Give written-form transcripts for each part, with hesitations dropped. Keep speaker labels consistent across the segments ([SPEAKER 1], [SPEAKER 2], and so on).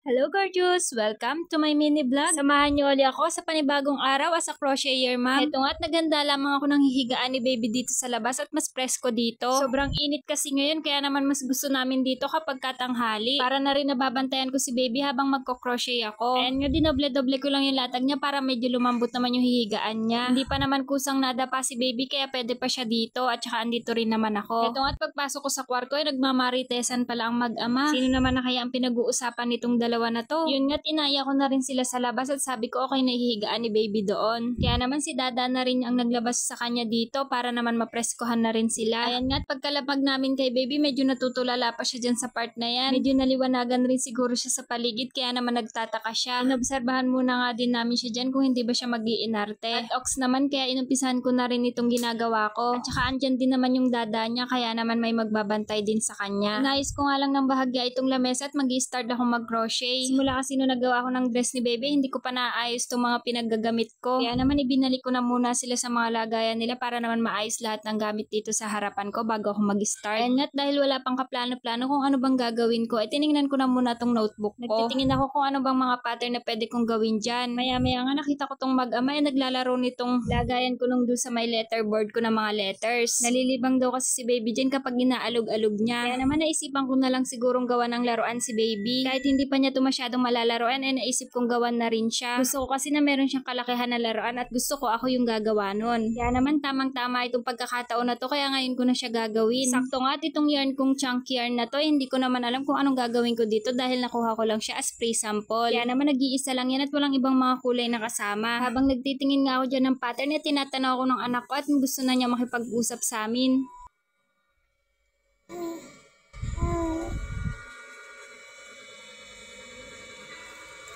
[SPEAKER 1] Hello gorgeous! Welcome to my mini vlog. Samahan niyo ulit ako sa panibagong araw as a crocheter ma'am. Ito nga't naganda lamang ako ng hihigaan ni baby dito sa labas at mas presko dito. Sobrang init kasi ngayon kaya naman mas gusto namin dito kapag katanghali. Para na rin nababantayan ko si baby habang magko-crochet ako. Ayan nga, dinoble-doble ko lang yung latag niya para medyo lumambot naman yung hihigaan niya. Hindi pa naman kusang nadapa si baby kaya pwede pa siya dito at saka andito rin naman ako. Ito nga't pagpasok ko sa kwarto ay nagmamaritesan pala ang mag-ama. Sino naman na kaya ang pinag-uusapan nitong dalawa na to? Yun nga't inaya ko na rin sila sa labas at sabi ko okay na hihigaan ni baby doon. Kaya naman si dada na rin ang naglabas sa kanya dito para naman mapreskohan na rin sila. Ayan nga't pagkalapag namin kay baby medyo natutulala pa siya dyan sa part na yan. Medyo naliwanagan rin siguro siya sa paligid kaya naman nagtataka siya. Inobserbahan muna nga din namin siya dyan kung hindi ba siya mag-iinarte. At ox naman kaya inumpisahan ko na rin itong ginagawa ko. At saka andyan din naman yung dada niya kaya naman may magbabantay din sa kanya. Nais ko nga lang ng bahagya itong lamesa at mag-i-start ako mag-crochet. Simula kasi nung nagawa ko ng dress ni baby, hindi ko pa naayos itong mga pinaggagamit ko. Kaya naman ibinalik ko na muna sila sa mga lagayan nila para naman maayos lahat ng gamit dito sa harapan ko bago ako mag-start. And at dahil wala pang kaplano-plano kung ano bang gagawin ko, ay tinignan ko na muna tong notebook ko. Nagtitingin ako kung ano bang mga pattern na pwede kong gawin dyan. Maya-maya nga nakita ko tong mag-ama ay naglalaro nitong lagayan ko nung doon sa may letterboard ko ng mga letters. Nalilibang daw kasi si baby dyan kapag inaalog-alog niya. Kaya naman naisipan ko na lang sigurong gawa ng laruan si baby. Kahit hindi pa niya ito masyadong malalaroan ay naisip kong gawan na rin siya. Gusto ko kasi na meron siyang kalakihan na laruan at gusto ko ako yung gagawa nun. Kaya naman tamang-tama itong pagkakataon na to kaya ngayon ko na siya gagawin. Sakto nga at itong yarn kong chunky yarn na to hindi ko naman alam kung anong gagawin ko dito dahil nakuha ko lang siya as free sample. Kaya naman nag-iisa lang yan at walang ibang mga kulay na kasama. Habang nagtitingin nga ako dyan ng pattern at tinatanaw ko ng anak ko at gusto na niya makipag-usap sa amin.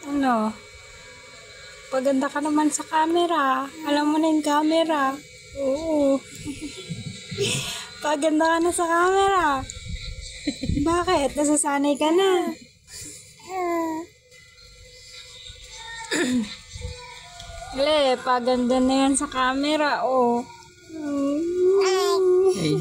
[SPEAKER 2] Ano? Paganda ka naman sa camera. Alam mo na yung camera. Oo. Paganda ka na sa camera. Bakit? Nasasanay ka na. Le, paganda na yan sa camera. Oh.
[SPEAKER 3] Hey.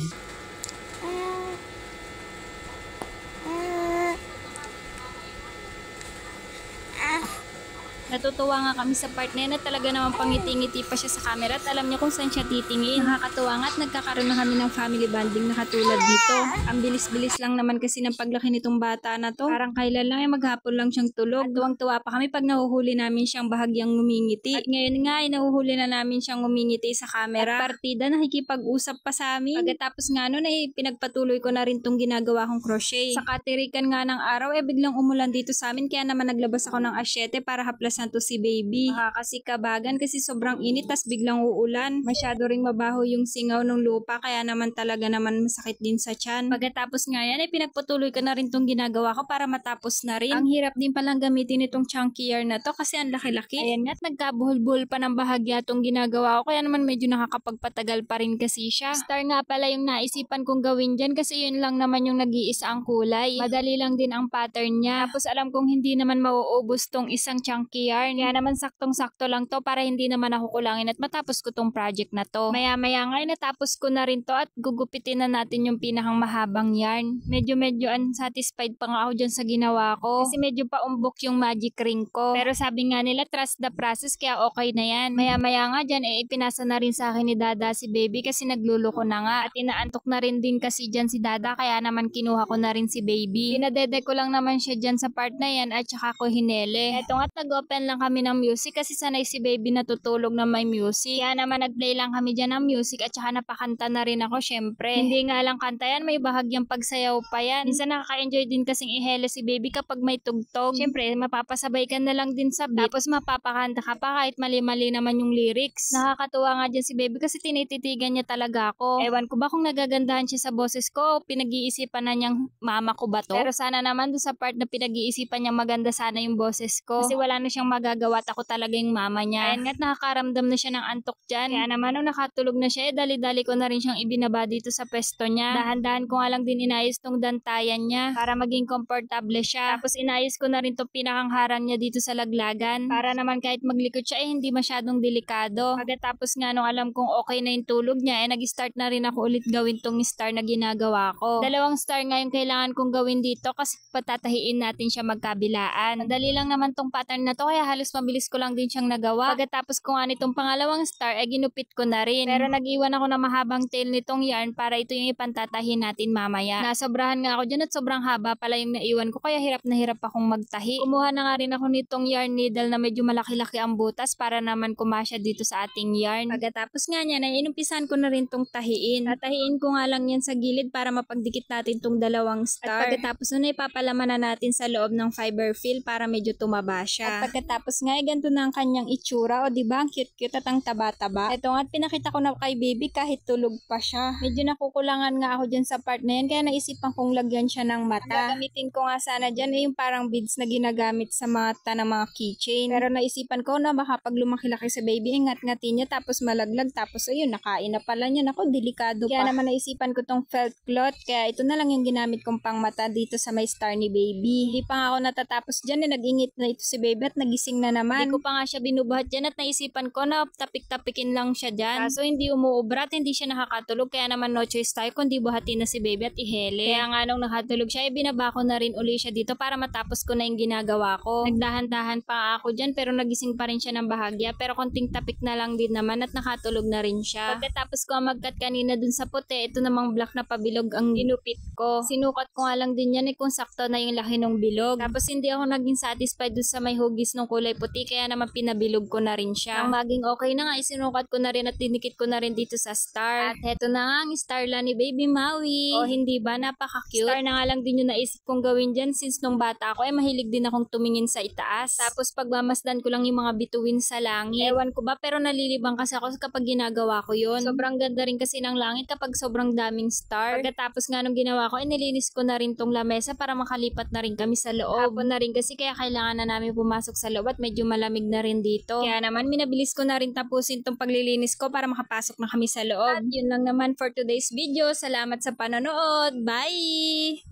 [SPEAKER 1] Natutuwa nga kami sa part na yan at talaga naman pangiti-ngiti pa siya sa camera at alam niya kung saan siya titingin. Nakakatuwa nga at nagkakaroon na kami ng family bonding na katulad dito. Ang bilis-bilis lang naman kasi ng paglaki nitong bata na to. Parang kailan lang ay maghapon lang siyang tulog. At tuwang-tuwa pa kami pag nahuhuli namin siyang bahagyang ngumingiti. At ngayon nga ay nahuhuli na namin siyang ngumingiti sa camera. At partida nakikipag-usap pa sa amin. Pagkatapos nga nun ay pinagpatuloy ko na rin tong ginagawa kong crochet. Sa katirikan nga ng araw ay biglang umulan dito sa amin kaya naman naglabas ako ng asyete para haplasan to si baby. Makakasikabagan kasi sobrang init tas biglang uulan. Masyado ring mabaho yung singaw ng lupa kaya naman talaga naman masakit din sa tiyan. Pagkatapos nga yan ay pinagpatuloy ko na rin tong ginagawa ko para matapos na rin. Ang hirap din palang gamitin itong chunky yarn na to kasi ang laki-laki. Ayan nga at nagkabuhol-buhol pa ng bahagya tong ginagawa ko kaya naman medyo nakakapagpatagal pa rin kasi siya. Star nga pala yung naisipan kong gawin dyan kasi yun lang naman yung nag-iisa ang kulay. Madali lang din ang pattern niya. Tapos alam kong hindi naman mauubos tong isang chunky yarn. Kaya naman saktong-sakto lang to para hindi naman ako kulangin at matapos ko tong project na to. Maya-maya nga natapos ko na rin to at gugupitin na natin yung pinakang mahabang yarn. Medyo unsatisfied pa nga ako dyan sa ginawa ko kasi medyo paumbok yung magic ring ko. Pero sabi nga nila trust the process kaya okay na yan. Maya-maya nga dyan ipinasa na rin sa akin ni dada si baby kasi nagluluko na nga at inaantok na rin din kasi dyan si dada kaya naman kinuha ko na rin si baby. Pinadede ko lang naman siya dyan sa part na yan at saka ko hinele. Eto nga't nag-open lang kami ng music kasi sanay si baby natutulog na may music. Kaya naman nag-play lang kami dyan ng music at saka napakanta na rin ako syempre. Hindi nga lang kanta yan, may bahagyang pagsayaw pa yan. Minsan nakaka-enjoy din kasing ihele si baby kapag may tugtog. Syempre mapapasabay ka na lang din sa beat. Tapos mapapakanta ka pa kahit mali-mali naman yung lyrics. Nakakatuwa nga dyan si baby kasi tinititigan niya talaga ako. Ewan ko ba kung nagagandahan siya sa boses ko o pinag-iisipan na niyang mama ko ba to? Pero sana naman doon sa part na pinag-iisipan niya maganda sana yung boses ko. Kasi wala na siyang siyang magagawa at ako talaga yung mama niya. Ayan nga't nakakaramdam na siya ng antok dyan. Kaya naman nung nakatulog na siya, dali-dali ko na rin siyang ibinaba dito sa pwesto niya. Dahan-dahan ko nga lang din inayos tong dantayan niya para maging komportable siya. Tapos inayos ko na rin tong pinakang harang niya dito sa laglagan para naman kahit maglikod siya hindi masyadong delikado. Pagkatapos nga nung alam kong okay na yung tulog niya, nag-start na rin ako ulit gawin tong star na ginagawa ko. 2 star nga yung kailangan kong gawin dito kasi patatahiin natin siya magkabilaan. Madali lang naman tong pattern na to kaya halos mabilis ko lang din siyang nagawa. Pagkatapos ko nga nitong pangalawang star ginupit ko na rin. Pero nag-iwan ako ng mahabang tail nitong yarn para ito yung ipantatahin natin mamaya. Nasobrahan nga ako dyan at sobrang haba pala yung naiwan ko kaya hirap na hirap akong magtahi. Kumuha na nga rin ako nitong yarn needle na medyo malaki-laki ang butas para naman kumasya dito sa ating yarn. Pagkatapos nga niya, inumpisan ko na rin tong tahiin. Tatahiin ko nga lang yan sa gilid para mapagdikit natin tong 2 star. At pagkatapos nun papalaman na natin sa loob ng fiber fill para medyo tumaba siya. At pagkatapos nga ganito na ang kanyang itsura o diba ang cute-cute at ang taba-taba. Ito nga at pinakita ko na kay baby kahit tulog pa siya. Medyo nakukulangan nga ako dyan sa part na yan kaya naisipan kong lagyan siya ng mata. Gagamitin ko nga sana dyan yung parang beads na ginagamit sa mata ng mga keychain. Pero naisipan ko na baka pag lumaki-laki sa baby ingat-ngatin niya tapos malaglag tapos ayun nakain na pala niya. Naku, delikado pa. Kaya naman naisipan ko tong felt cloth kaya ito na lang yung ginamit kong pang mata dito sa may star ni baby. Hindi pa nga ako natatapos dyan nag-ingit na ito si baby at nagising na naman. Hindi ko pa nga siya binubuhat dyan at naisipan ko na tapik-tapikin lang siya dyan. Kaso hindi umuubra at hindi siya nakakatulog kaya naman no choice tayo kundi buhatin na si baby at ihele. Kaya nga nung nakatulog siya binaba ko na rin uli siya dito para matapos ko na yung ginagawa ko. Nagdahan-dahan pa ako dyan pero nagising pa rin siya ng bahagya pero konting tapik na lang din naman at nakatulog na rin siya. Pagkatapos ko magkat kanina dun sa puti, ito namang black na pabilog ang ginupit ko. Sinukat ko nga lang din yan kung sakto na yung laki ng bilog. Tapos hindi ako naging satisfied dun sa may hugis ng kulay puti kaya naman pinabilog ko na rin siya. Ang maging okay na nga isinukat ko na rin at dinikit ko na rin dito sa star. At heto na nga ang star lang ni Baby Maui. O hindi ba napaka-cute? Star na nga lang din yung naisip kong gawin dyan since nung bata ako mahilig din akong tumingin sa itaas. Tapos pagmamasdan ko lang yung mga bituin sa langit. Ewan ko ba pero nalilibang kasi ako kapag ginagawa ko yun. Sobrang ganda rin kasi ng langit kapag sobrang daming star. Pagkatapos nga nung ginawa ko nilinis ko na rin tong lamesa para makalipat na rin kami sa loob. Hapon na rin kasi kaya kailangan na namin pumasok sa loob at medyo malamig na rin dito. Kaya naman minabilis ko na rin tapusin tong paglilinis ko para makapasok na kami sa loob. At yun lang naman for today's video. Salamat sa panonood. Bye!